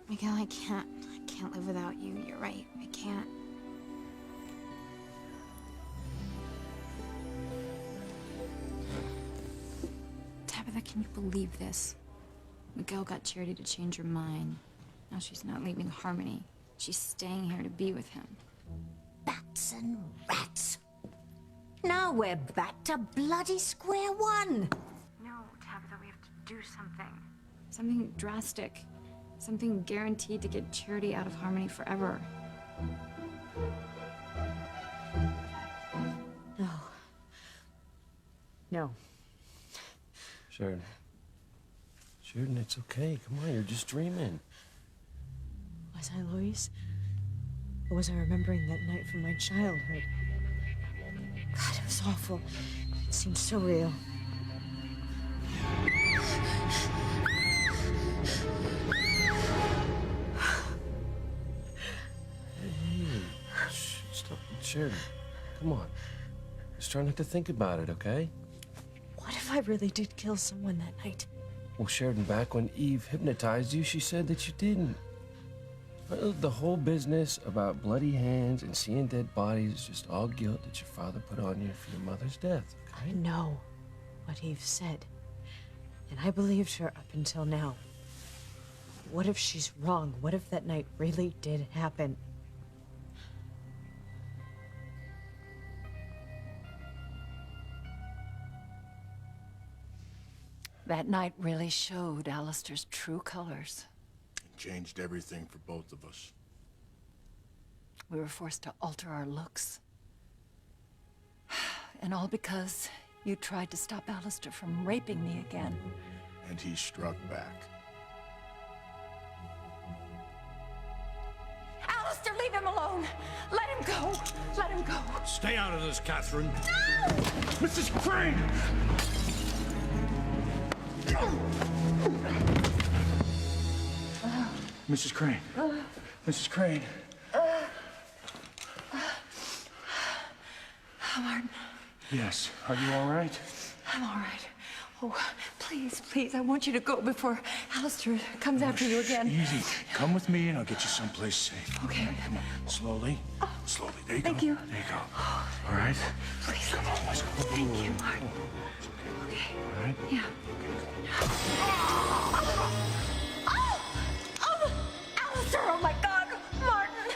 Miguel, I can't live without you. You're right. I can't. Tabitha, can you believe this? Miguel got Charity to change her mind. Now she's not leaving Harmony. She's staying here to be with him. Bats and rats. Now we're back to bloody square one. No, Tabitha, we have to do something. Something drastic. Something guaranteed to get Charity out of Harmony forever. No. No. Sheridan. Sheridan, it's okay. Come on, you're just dreaming. Was I Louise? Or was I remembering that night from my childhood? God, it was awful. It seemed so real. Hey, stop. Sheridan, come on. Just try not to think about it, okay? What if I really did kill someone that night? Well, Sheridan, back when Eve hypnotized you, she said that you didn't. Well, the whole business about bloody hands and seeing dead bodies is just all guilt that your father put on you for your mother's death, okay? I know what Eve said, and I believed her up until now. What if she's wrong? What if that night really did happen? That night really showed Alistair's true colors. It changed everything for both of us. We were forced to alter our looks. And all because you tried to stop Alistair from raping me again. And he struck back. Alistair, leave him alone! Let him go! Let him go! Stay out of this, Catherine. No! Mrs. Crane! Mrs. Crane. Mrs. Crane. Martin. Yes. Are you all right? I'm all right. Oh, please, please, I want you to go before Alistair comes after you again. Easy. Come with me and I'll get you someplace safe. Okay. Come on. Slowly. Slowly. There you Thank go. you. There you go. All right? Please. Come on. Let's go. Thank you, Martin. Okay. All right? Yeah. Alistair, oh my God, Martin!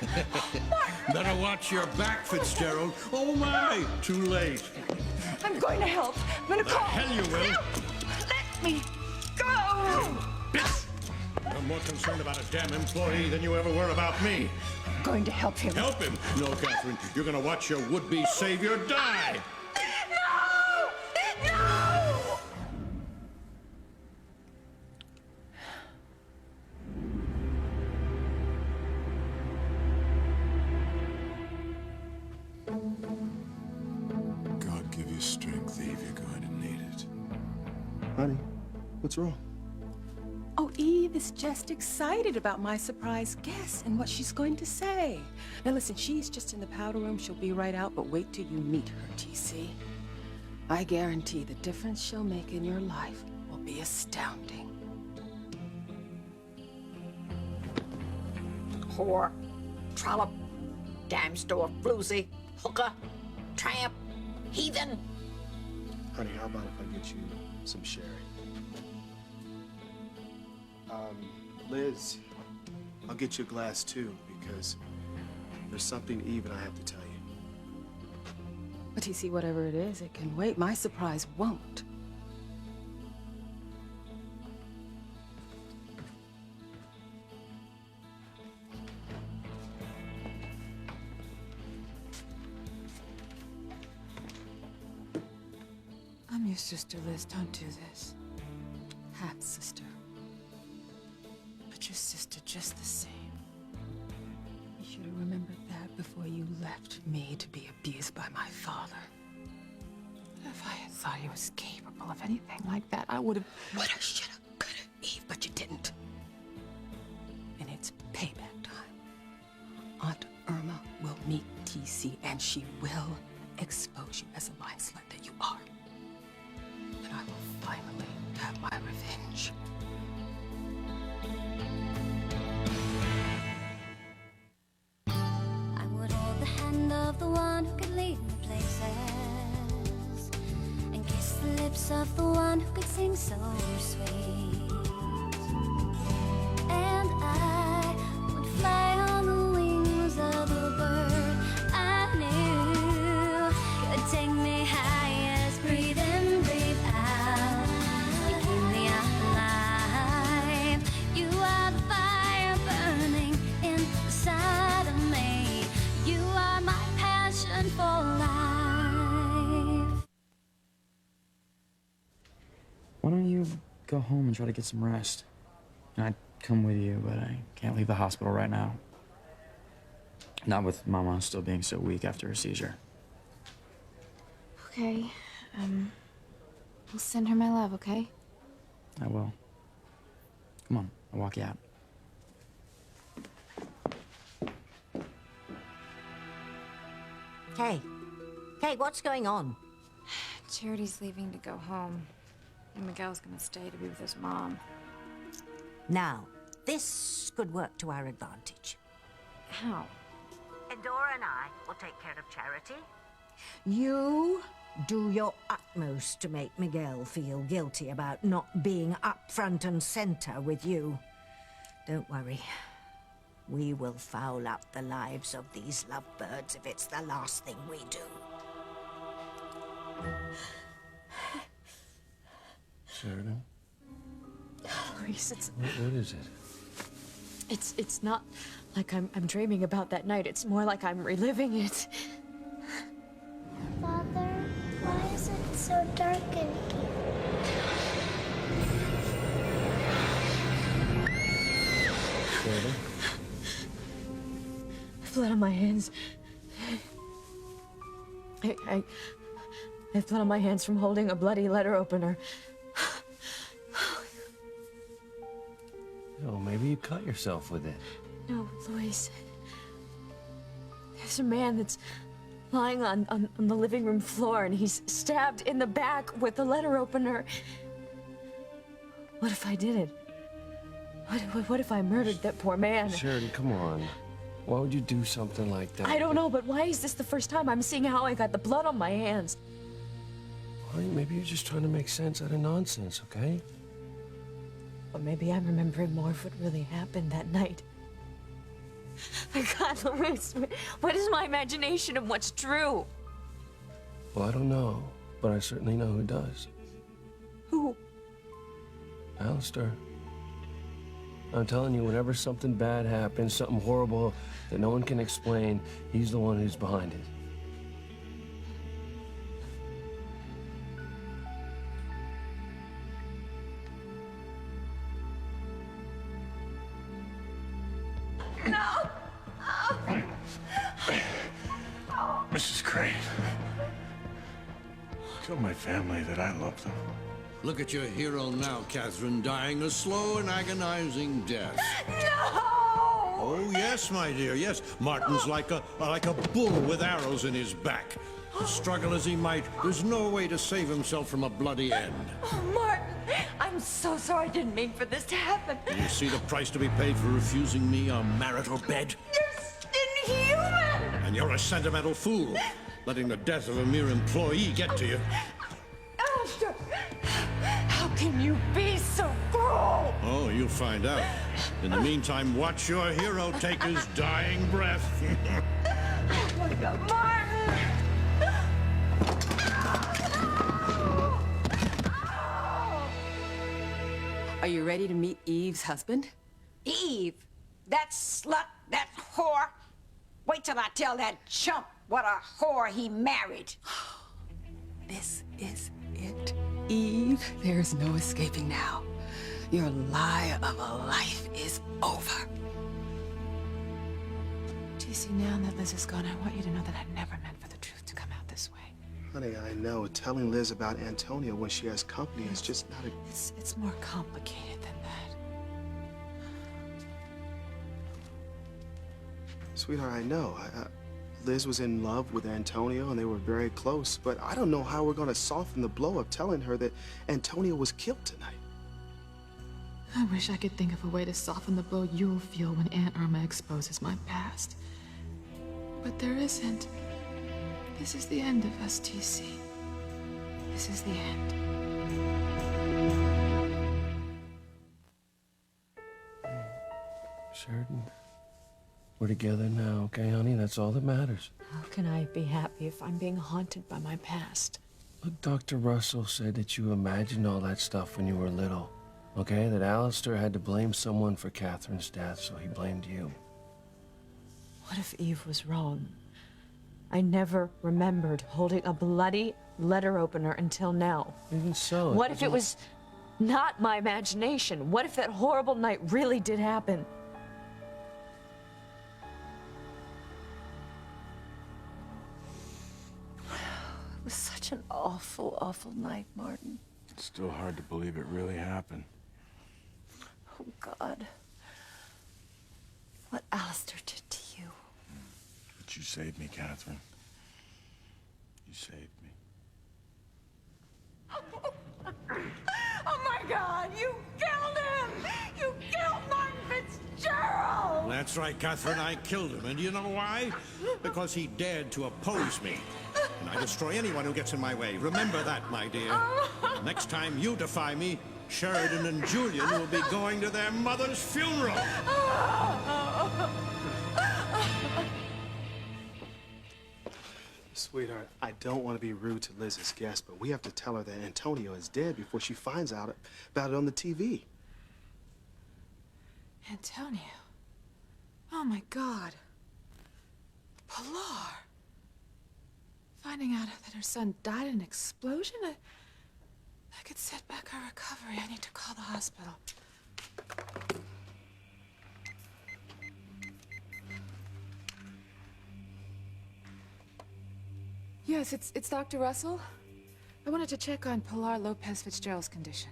Martin! Better watch your back, Fitzgerald. Oh my! Too late. I'm going to help. I'm going to The call. hell you will. No! Let me go! Bitch! You're more concerned about a damn employee than you ever were about me. I'm going to help him. Help him? No, Catherine. You're gonna watch your would-be savior die. No! No! God give you strength, Eve. You're going to need it. Honey, what's wrong? Oh, Eve is just excited about my surprise guest and what she's going to say. Now listen, she's just in the powder room. She'll be right out, but wait till you meet her, TC. I guarantee the difference she'll make in your life will be astounding. Whore, trollop, dime store floozy, hooker, tramp, heathen. Honey, how about if I get you some sherry? Liz, I'll get you a glass too, because there's something Eve and I have to tell you. But TC, whatever it is, it can wait. My surprise won't. I'm your sister, Liz. Don't do this. Half sister. But your sister just the same. You should have remembered that before you left me to be abused by my father. If I had thought he was capable of anything like that, I would have... Woulda, shoulda, coulda, Eve, but you didn't. And it's payback time. Aunt Irma will meet TC, and she will expose you as a line slut that you are. And I will finally have my revenge. of the one who could sing so sweet. And I would fly on the wings of a bird I knew could take me high as breathe in, breathe out. You keep me alive. You are the fire burning inside of me. You are my passion for life. Why don't you go home and try to get some rest? I'd come with you, but I can't leave the hospital right now. Not with Mama still being so weak after her seizure. Okay, we'll send her my love, okay? I will. Come on, I'll walk you out. Kay. Kay, what's going on? Charity's leaving to go home, and Miguel's gonna stay to be with his mom. Now, this could work to our advantage. How? Endora and I will take care of Charity. You do your utmost to make Miguel feel guilty about not being up front and center with you. Don't worry. We will foul up the lives of these lovebirds if it's the last thing we do. Sheridan? Luis, it's... What is it? It's not like I'm dreaming about that night. It's more like I'm reliving it. Father, why is it so dark in here? Sheridan? Blood on my hands. I have blood on my hands from holding a bloody letter opener. Oh, maybe you cut yourself with it. No, Luis. There's a man that's lying on the living room floor, and he's stabbed in the back with a letter opener. What if I did it? What if I murdered that poor man? Sheridan, come on. Why would you do something like that? I don't know, but why is this the first time I'm seeing how I got the blood on my hands? Well, maybe you're just trying to make sense out of nonsense, okay? Or maybe I'm remembering more of what really happened that night. My God, Luis, what is my imagination of what's true? Well, I don't know, but I certainly know who does. Who? Alistair. I'm telling you, whenever something bad happens, something horrible that no one can explain, he's the one who's behind it. Mrs. Crane. Tell my family that I love them. Look at your hero now, Catherine, dying a slow and agonizing death. No! Oh, yes, my dear, yes. Martin's like a bull with arrows in his back. Struggle as he might, there's no way to save himself from a bloody end. Oh, Martin, I'm so sorry. I didn't mean for this to happen. You see the price to be paid for refusing me a marital bed? You're inhuman! And you're a sentimental fool, letting the death of a mere employee get to you. Alistair, how can you be so cruel? Oh, you'll find out. In the meantime, watch your hero take his dying breath. Oh, my God, Martin! Are you ready to meet Eve's husband? Eve, that slut, that whore. Wait till I tell that chump what a whore he married. This is it, Eve. There's no escaping now. Your lie of a life is over. JC, now that Liz is gone, I want you to know that I never meant for the truth to come out this way. Honey, I know. Telling Liz about Antonio when she has company is just not a... It's more complicated than that. Sweetheart, I know. Liz was in love with Antonio and they were very close, but I don't know how we're going to soften the blow of telling her that Antonio was killed tonight. I wish I could think of a way to soften the blow you'll feel when Aunt Irma exposes my past. But there isn't. This is the end of us, TC. This is the end. Sheridan, we're together now, okay, honey? That's all that matters. How can I be happy if I'm being haunted by my past? Look, Dr. Russell said that you imagined all that stuff when you were little, okay? That Alistair had to blame someone for Catherine's death, so he blamed you. What if Eve was wrong? I never remembered holding a bloody letter opener until now. Even so... What if it was not my imagination? What if that horrible night really did happen? It was such an awful, awful night, Martin. It's still hard to believe it really happened. Oh, God. What Alistair did to you. But you saved me, Catherine. You saved me. Oh my God, you killed him! You killed Martin Fitzgerald! That's right, Catherine, I killed him. And you know why? Because he dared to oppose me. And I destroy anyone who gets in my way. Remember that, my dear. Next time you defy me, Sheridan and Julian will be going to their mother's funeral. Sweetheart, I don't want to be rude to Liz's guest, but we have to tell her that Antonio is dead before she finds out about it on the TV. Antonio. Oh my God. Pilar. Finding out that her son died in an explosion? That could set back her recovery. I need to call the hospital. Yes, it's Dr. Russell. I wanted to check on Pilar Lopez Fitzgerald's condition.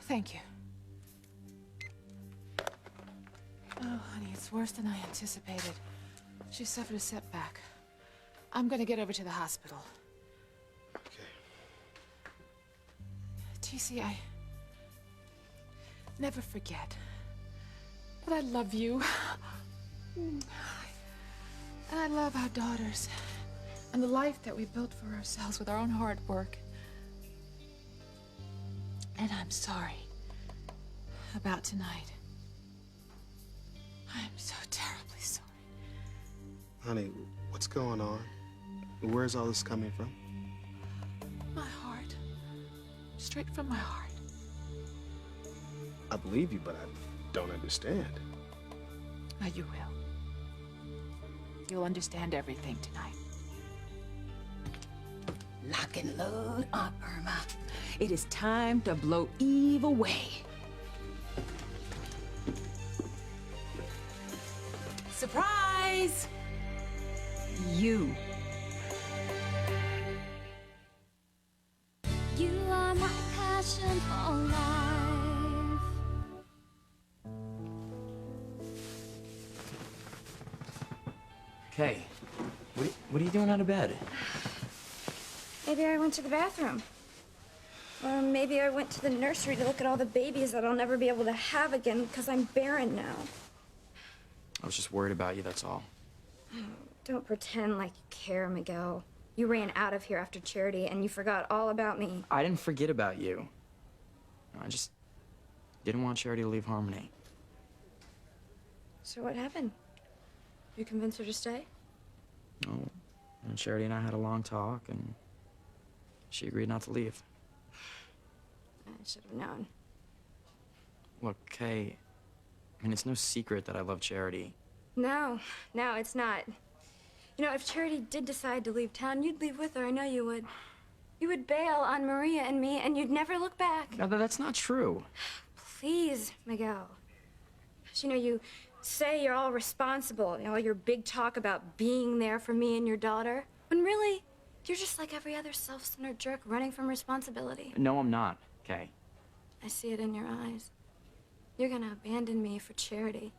Thank you. Oh, honey, it's worse than I anticipated. She suffered a setback. I'm gonna get over to the hospital. Okay. TC, I never forget that I love you. And I love our daughters and the life that we built for ourselves with our own hard work. And I'm sorry about tonight. I'm so terribly sorry. Honey, what's going on? Where's all this coming from? My heart. Straight from my heart. I believe you, but I don't understand. Now you will. You'll understand everything tonight. Lock and load, Aunt Irma. It is time to blow Eve away. Surprise! You. You are my passion for life. Okay. What are you doing out of bed? Maybe I went to the bathroom. Or maybe I went to the nursery to look at all the babies that I'll never be able to have again because I'm barren now. I was just worried about you, that's all. Don't pretend like you care, Miguel. You ran out of here after Charity and you forgot all about me. I didn't forget about you. I just didn't want Charity to leave Harmony. So what happened? You convinced her to stay? Oh, and Charity and I had a long talk, and she agreed not to leave. I should have known. Look, Kay, I mean, it's no secret that I love Charity. No, it's not. You know, if Charity did decide to leave town, you'd leave with her. I know you would. You would bail on Maria and me, and you'd never look back. No, that's not true. Please, Miguel. You know, you say you're all responsible, all your big talk about being there for me and your daughter, when really, you're just like every other self-centered jerk running from responsibility. No, I'm not, Kay. I see it in your eyes. You're gonna abandon me for Charity.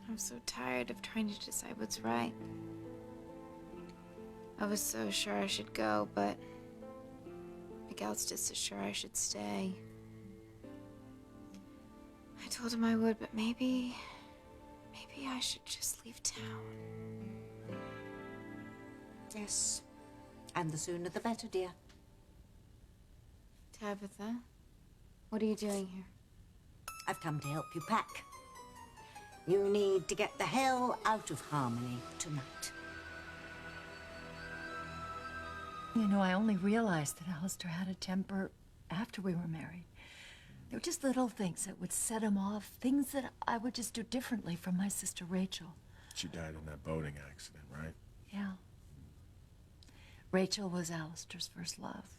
I'm so tired of trying to decide what's right. I was so sure I should go, but Miguel's just as sure I should stay. I told him I would, but maybe I should just leave town. Yes. And the sooner the better, dear. Tabitha, what are you doing here? I've come to help you pack. You need to get the hell out of Harmony tonight. You know, I only realized that Alistair had a temper after we were married. They were just little things that would set him off, things that I would just do differently from my sister Rachel. She died in that boating accident, right? Yeah. Rachel was Alistair's first love.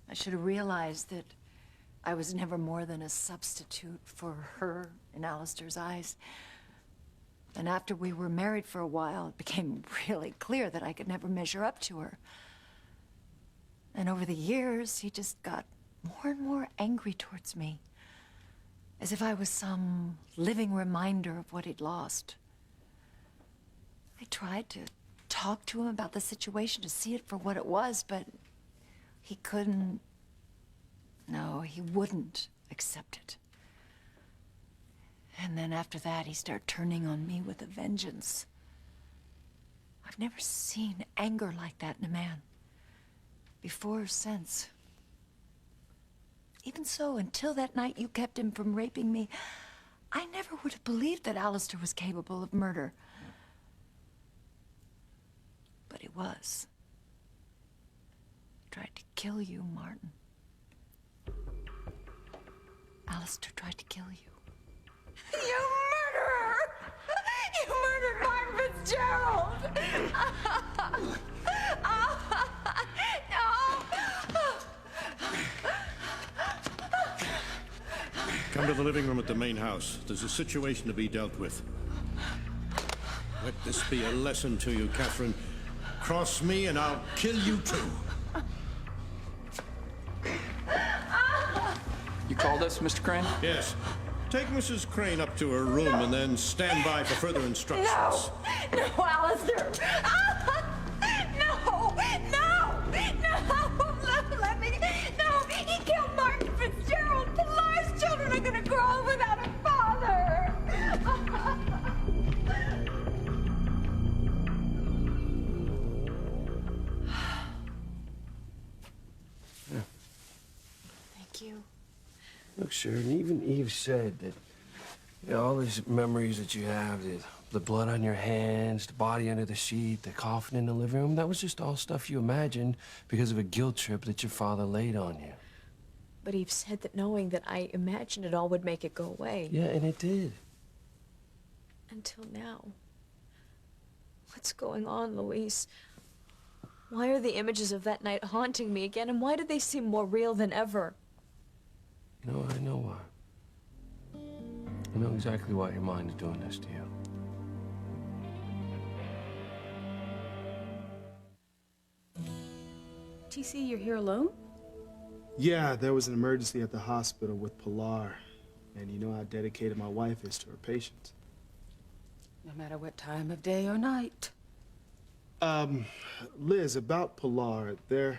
I should have realized that I was never more than a substitute for her in Alistair's eyes. And after we were married for a while, it became really clear that I could never measure up to her. And over the years, he just got more and more angry towards me, as if I was some living reminder of what he'd lost. I tried to talk to him about the situation, to see it for what it was, but he couldn't. No, he wouldn't accept it. And then after that, he started turning on me with a vengeance. I've never seen anger like that in a man, before or since. Even so, until that night you kept him from raping me, I never would have believed that Alistair was capable of murder. But he was. He tried to kill you, Martin. Alistair tried to kill you. You murderer! You murdered Martin Fitzgerald! Come to the living room at the main house. There's a situation to be dealt with. Let this be a lesson to you, Catherine. Cross me and I'll kill you too. You called us, Mr. Crane? Yes. Take Mrs. Crane up to her room and then stand by for further instructions. No! No, Alistair! No! No! No! Let me... No! He killed Martin Fitzgerald! Pilar's children are gonna grow up without a father! Thank you. Look, Sharon, even Eve said that all these memories that you have, the blood on your hands, the body under the sheet, the coffin in the living room, that was just all stuff you imagined because of a guilt trip that your father laid on you. But Eve said that knowing that I imagined it all would make it go away. Yeah, and it did. Until now. What's going on, Luis? Why are the images of that night haunting me again, and why do they seem more real than ever? You know, I know why. I know exactly why your mind is doing this to you. TC, you're here alone? Yeah, there was an emergency at the hospital with Pilar. And you know how dedicated my wife is to her patients. No matter what time of day or night. Liz, about Pilar, there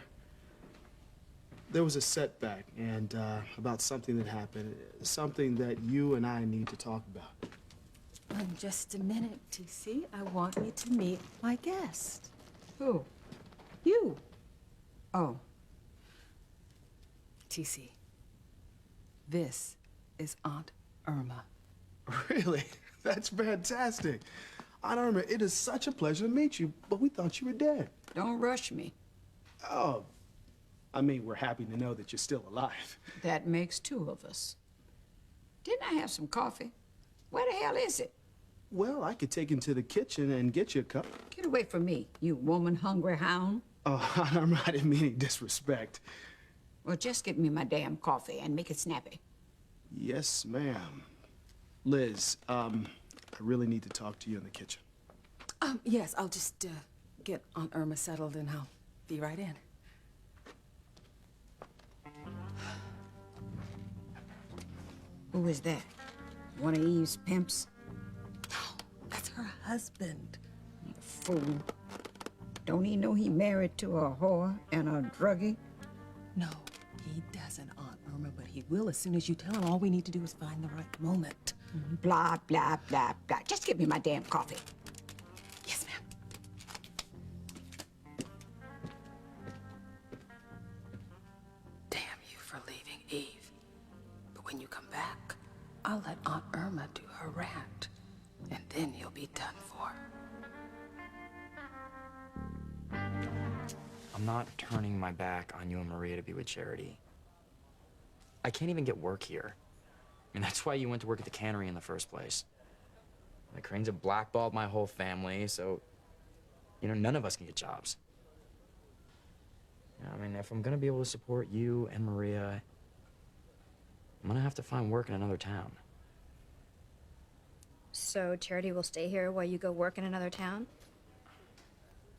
was a setback, and about something that happened, something that you and I need to talk about. Just a minute, TC. I want you to meet my guest. Who? You. Oh. TC, this is Aunt Irma. Really? That's fantastic. Aunt Irma, it is such a pleasure to meet you, but we thought you were dead. Don't rush me. Oh, I mean, we're happy to know that you're still alive. That makes two of us. Didn't I have some coffee? Where the hell is it? Well, I could take him to the kitchen and get you a cup. Get away from me, you woman-hungry hound. Oh, Aunt Irma, I didn't mean any disrespect. Well, just give me my damn coffee and make it snappy. Yes, ma'am. Liz, I really need to talk to you in the kitchen. Yes, I'll just get Aunt Irma settled and I'll be right in. Who is that? One of Eve's pimps? That's her husband. fool. Don't he know he married to a whore and a druggie? No, he doesn't, Aunt Irma, but he will as soon as you tell him. All we need to do is find the right moment. Blah, blah, blah, blah. Just give me my damn coffee. Yes, ma'am. Damn you for leaving, Eve. But when you come back, I'll let Aunt Irma do her rant, and then you'll be done for. I'm not turning my back on you and Maria to be with Charity. I can't even get work here. I mean, that's why you went to work at the cannery in the first place. The Cranes have blackballed my whole family, so, you know, none of us can get jobs. You know, I mean, if I'm gonna be able to support you and Maria, I'm gonna have to find work in another town. So Charity will stay here while you go work in another town?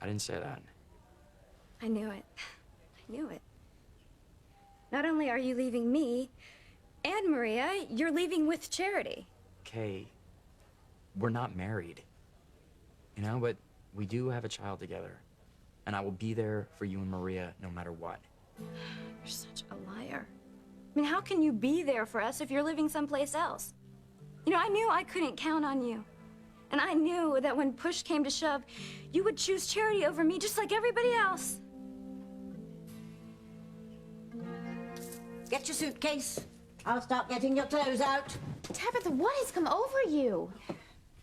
I didn't say that. I knew it. I knew it. Not only are you leaving me and Maria, you're leaving with Charity. Kay, we're not married. You know, but we do have a child together. And I will be there for you and Maria no matter what. You're such a liar. I mean, how can you be there for us if you're living someplace else? You know, I knew I couldn't count on you. And I knew that when push came to shove, you would choose Charity over me just like everybody else. Get your suitcase. I'll start getting your clothes out. Tabitha, what has come over you?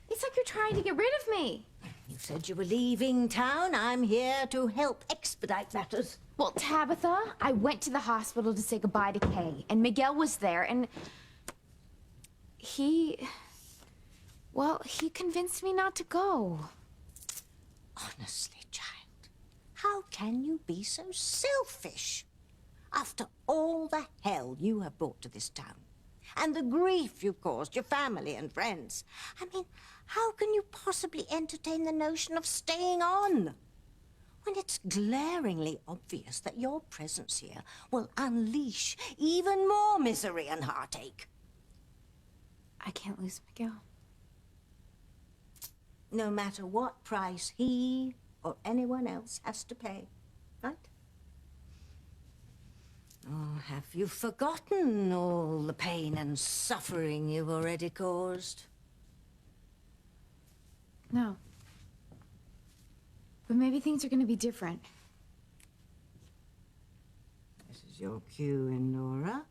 It's like you're trying to get rid of me. You said you were leaving town. I'm here to help expedite matters. Well, Tabitha, I went to the hospital to say goodbye to Kay, and Miguel was there, and well, he convinced me not to go. Honestly, child, how can you be so selfish? After all the hell you have brought to this town, and the grief you've caused your family and friends, I mean, how can you possibly entertain the notion of staying on? When it's glaringly obvious that your presence here will unleash even more misery and heartache. I can't lose Miguel. No matter what price he or anyone else has to pay, right? Oh, have you forgotten all the pain and suffering you've already caused? No. But maybe things are gonna be different. This is your cue, Nora.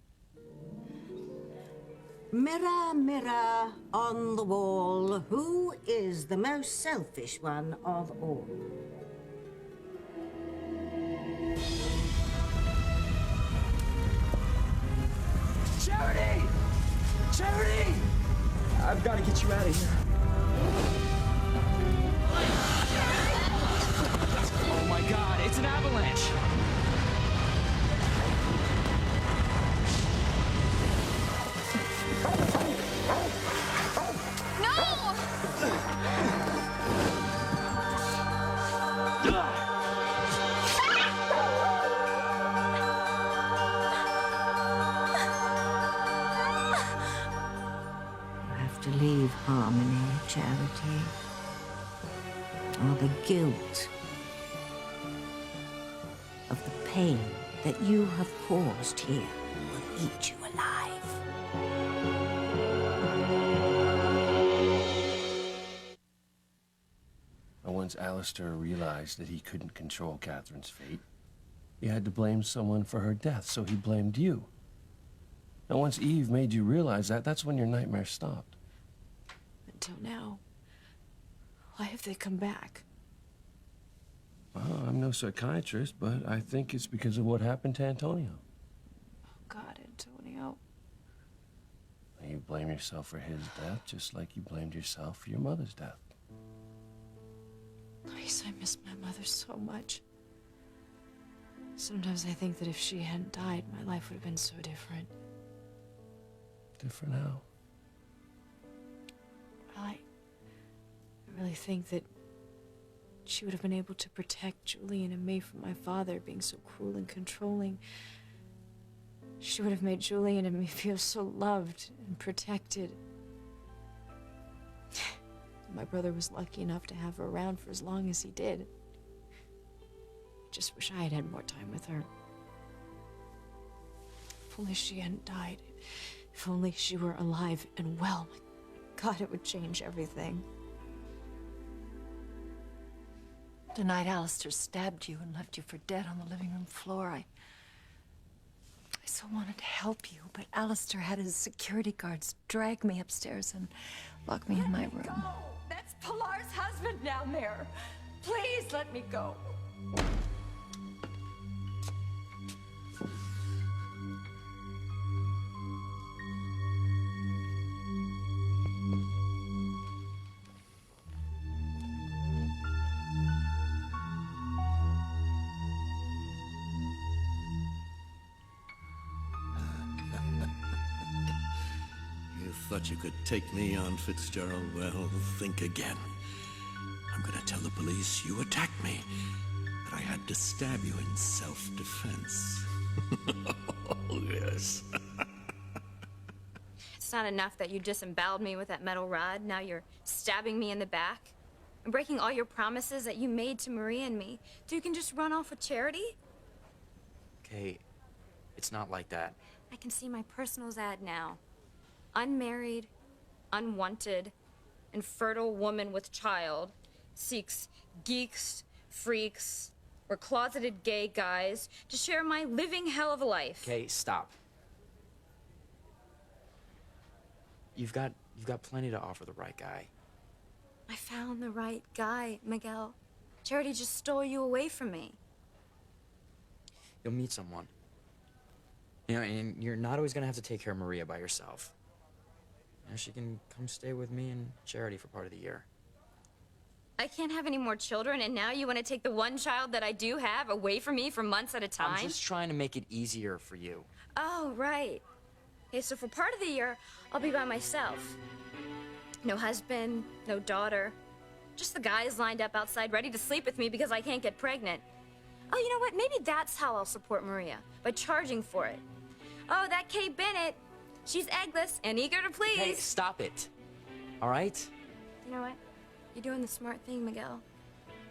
Mirror, mirror on the wall, who is the most selfish one of all? Charity! Charity! I've got to get you out of here. Oh my God, it's an avalanche! To leave Harmony, Charity, or the guilt of the pain that you have caused here will eat you alive. And once Alistair realized that he couldn't control Catherine's fate, he had to blame someone for her death, so he blamed you. And once Eve made you realize that, that's when your nightmare stopped. Until now. Why have they come back? Well, I'm no psychiatrist, but I think it's because of what happened to Antonio. Oh, God, Antonio. You blame yourself for his death, just like you blamed yourself for your mother's death. Luis, I miss my mother so much. Sometimes I think that if she hadn't died, my life would have been so different. Different how? I really think that she would have been able to protect Julian and me from my father being so cruel and controlling. She would have made Julian and me feel so loved and protected. My brother was lucky enough to have her around for as long as he did. Just wish I had had more time with her. If only she hadn't died. If only she were alive and well. God, it would change everything. The night Alistair stabbed you and left you for dead on the living room floor, I so wanted to help you, but Alistair had his security guards drag me upstairs and lock me in my room. Go! That's Pilar's husband down there. Please let me go. Thought you could take me on, Fitzgerald? Well, think again. I'm gonna tell the police you attacked me, that I had to stab you in self-defense. Oh, yes. It's not enough that you disemboweled me with that metal rod. Now you're stabbing me in the back and breaking all your promises that you made to Maria and me, so you can just run off with Charity? Kay, it's not like that. I can see my personals ad now. Unmarried, unwanted, infertile woman with child seeks geeks, freaks, or closeted gay guys to share my living hell of a life. Kay, stop. You've got plenty to offer the right guy. I found the right guy, Miguel. Charity just stole you away from me. You'll meet someone. You know, and you're not always gonna have to take care of Maria by yourself. You know, she can come stay with me and Charity for part of the year. I can't have any more children, and now you want to take the one child that I do have away from me for months at a time? I'm just trying to make it easier for you. Oh, right. Okay, so for part of the year, I'll be by myself. No husband, no daughter. Just the guys lined up outside ready to sleep with me because I can't get pregnant. Oh, you know what? Maybe that's how I'll support Maria, by charging for it. Oh, that Kay Bennett. She's eggless and eager to please. Hey, stop it. All right? You know what? You're doing the smart thing, Miguel.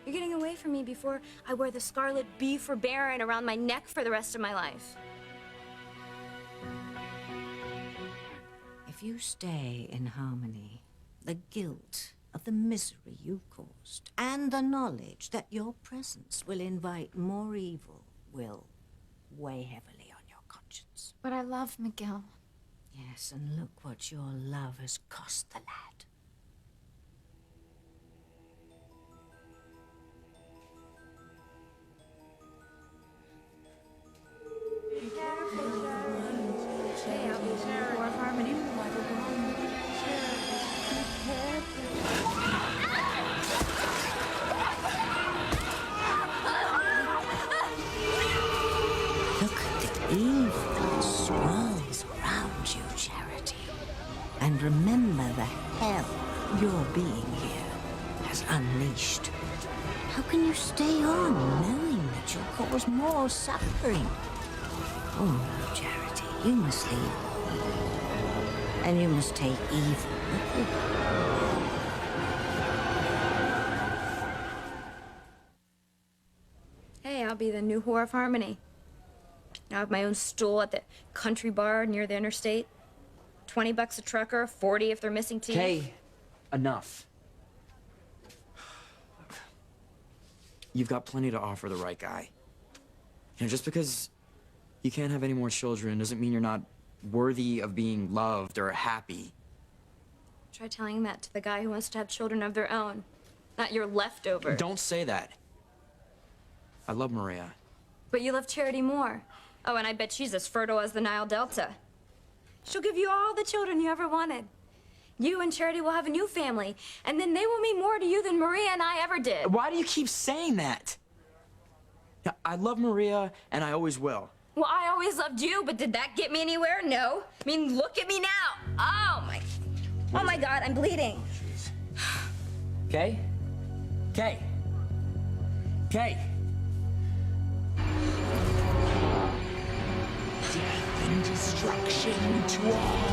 You're getting away from me before I wear the scarlet B for Baron around my neck for the rest of my life. If you stay in harmony, the guilt of the misery you caused and the knowledge that your presence will invite more evil will weigh heavily on your conscience. But I love Miguel. Yes, and look what your love has cost the lad. Look at the evil that swirls around you, Charity. And remember the hell your being here has unleashed. How can you stay on knowing that you'll cause more suffering? Oh no, Charity, you must leave. And you must take evil with you. Hey, I'll be the new whore of Harmony. I have my own stool at the country bar near the interstate. $20 a trucker, 40 if they're missing teeth. Kay, enough. You've got plenty to offer the right guy. You know, just because you can't have any more children doesn't mean you're not worthy of being loved or happy. Try telling that to the guy who wants to have children of their own, not your leftover. Don't say that. I love Maria. But you love Charity more. Oh, and I bet she's as fertile as the Nile Delta. She'll give you all the children you ever wanted. You and Charity will have a new family, and then they will mean more to you than Maria and I ever did. Why do you keep saying that? Yeah, I love Maria, and I always will. Well, I always loved you, but did that get me anywhere? No. I mean, look at me now. Oh my God, I'm bleeding. Kay? Kay? Kay? Death and destruction to all.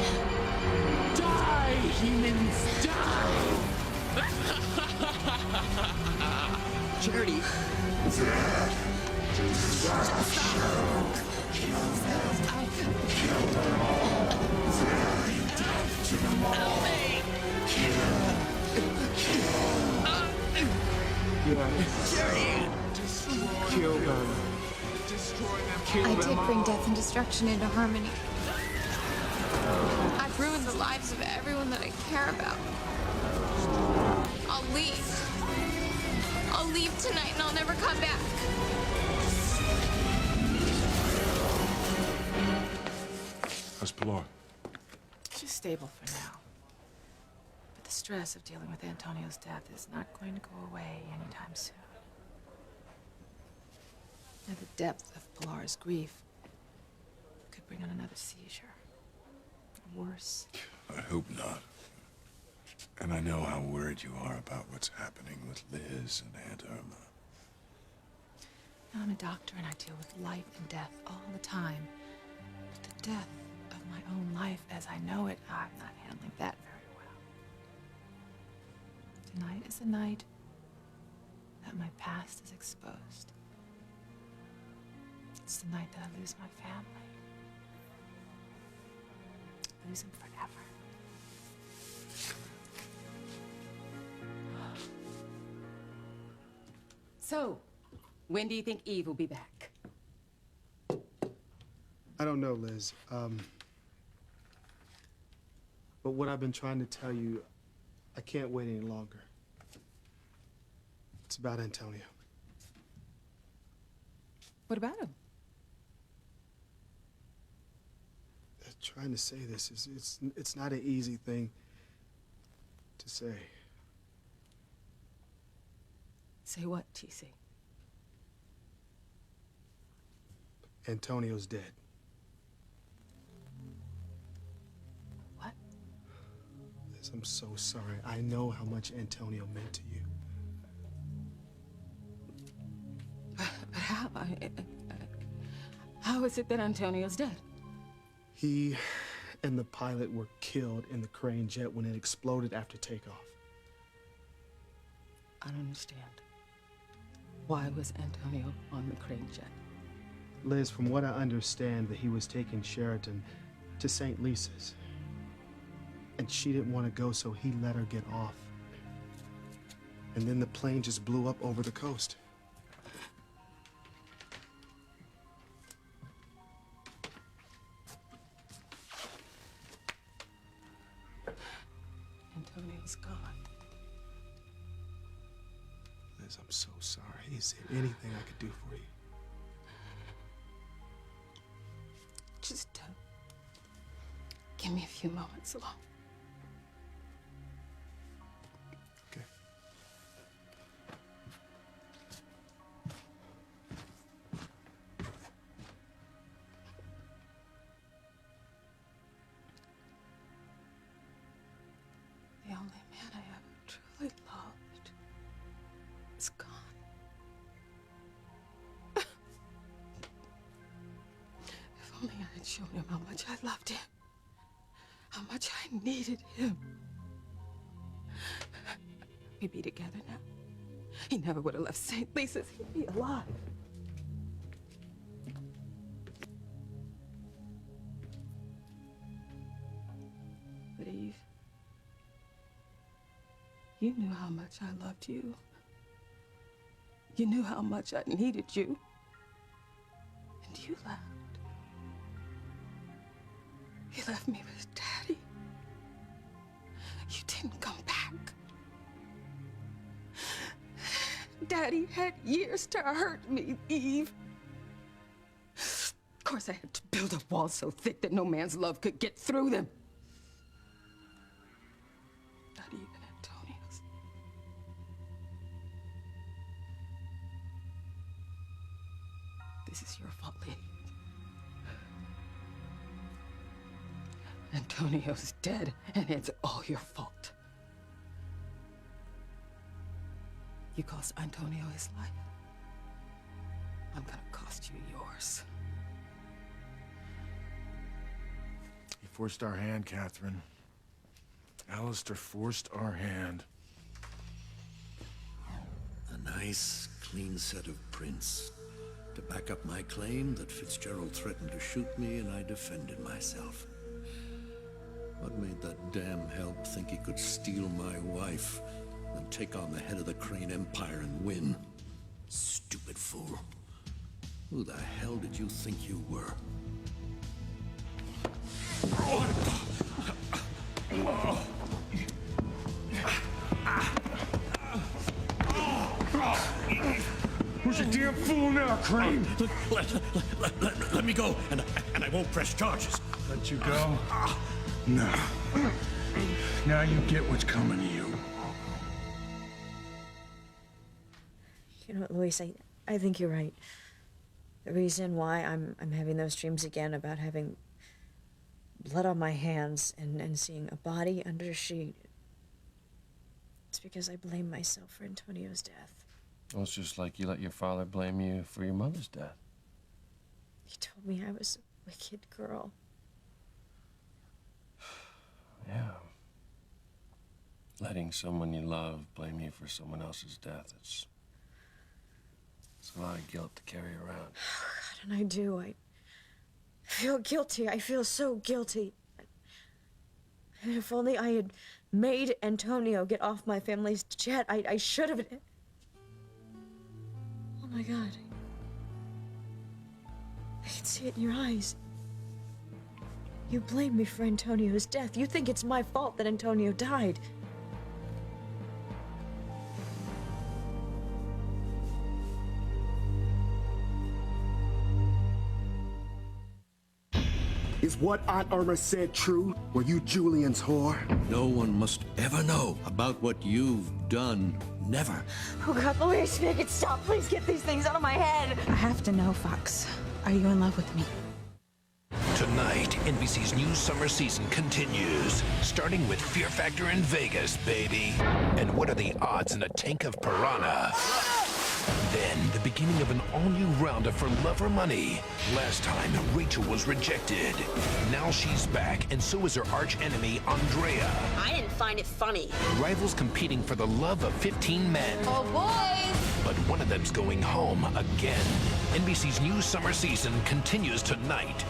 Die, humans, die! Charity. Kill them. I did bring death and destruction into Harmony. I've ruined the lives of everyone that I care about. I'll leave. I'll leave tonight and I'll never come back. How's Pilar? She's stable for now. But the stress of dealing with Antonio's death is not going to go away anytime soon. And the depth of Pilar's grief could bring on another seizure. Or worse. I hope not. And I know how worried you are about what's happening with Liz and Aunt Irma. Now, I'm a doctor and I deal with life and death all the time. But the death of my own life as I know it, I'm not handling that very well. Tonight is the night that my past is exposed. It's the night that I lose my family. Lose them forever. So, when do you think Eve will be back? I don't know, Liz. But what I've been trying to tell you, I can't wait any longer. It's about Antonio. What about him? Trying to say this is it's not an easy thing to say. Say what, TC? Antonio's dead. What? Liz, I'm so sorry. I know how much Antonio meant to you. But how? How is it that Antonio's dead? He and the pilot were killed in the Crane jet when it exploded after takeoff. I don't understand. Why was Antonio on the Crane jet? Liz, from what I understand, that he was taking Sheridan to St. Lisa's. And she didn't want to go, so he let her get off. And then the plane just blew up over the coast. Antonio's gone. Liz, I'm so sorry. Is there anything I could do for you? Just give me a few moments alone. Okay. The only man I ever truly loved is gone. If only I had shown him how much I loved him, how much I needed him. We'd be together now. He never would have left St. Lisa's. He'd be alive. But Eve, you knew how much I loved you. You knew how much I needed you. And you left. You left me with Daddy. You didn't come back. Daddy had years to hurt me, Eve. Of course, I had to build a wall so thick that no man's love could get through them. Not even Antonio's. This is your fault, Lee. Antonio's dead, and it's all your fault. You cost Antonio his life. I'm gonna cost you yours. He forced our hand, Catherine. Alistair forced our hand. nice, clean set of prints to back up my claim that Fitzgerald threatened to shoot me and I defended myself. What made that damn help think he could steal my wife and take on the head of the Crane Empire and win? Stupid fool. Who the hell did you think you were? Who's a damn fool now, Crane? Let me go, and I won't press charges. Let you go? No. Now you get what's coming to you. You know what, Luis, I think you're right. The reason why I'm having those dreams again about having blood on my hands and seeing a body under a sheet, it's because I blame myself for Antonio's death. Well, it's just like you let your father blame you for your mother's death. He told me I was a wicked girl. Yeah. Letting someone you love blame you for someone else's death, it's a lot of guilt to carry around. Oh, God, and I do. I feel guilty. I feel so guilty. And if only I had made Antonio get off my family's jet, I should have. Oh my God. I can see it in your eyes. You blame me for Antonio's death. You think it's my fault that Antonio died. Is what Aunt Irma said true? Were you Julian's whore? No one must ever know about what you've done. Never. Oh God, Luis, make it stop. Please get these things out of my head. I have to know, Fox. Are you in love with me? Tonight, NBC's new summer season continues, starting with Fear Factor in Vegas, baby. And what are the odds in a tank of piranha? Then, the beginning of an all-new round of For Love or Money. Last time, Rachel was rejected. Now she's back, and so is her arch-enemy, Andrea. I didn't find it funny. Rivals competing for the love of 15 men. Oh, boys! But one of them's going home again. NBC's new summer season continues tonight.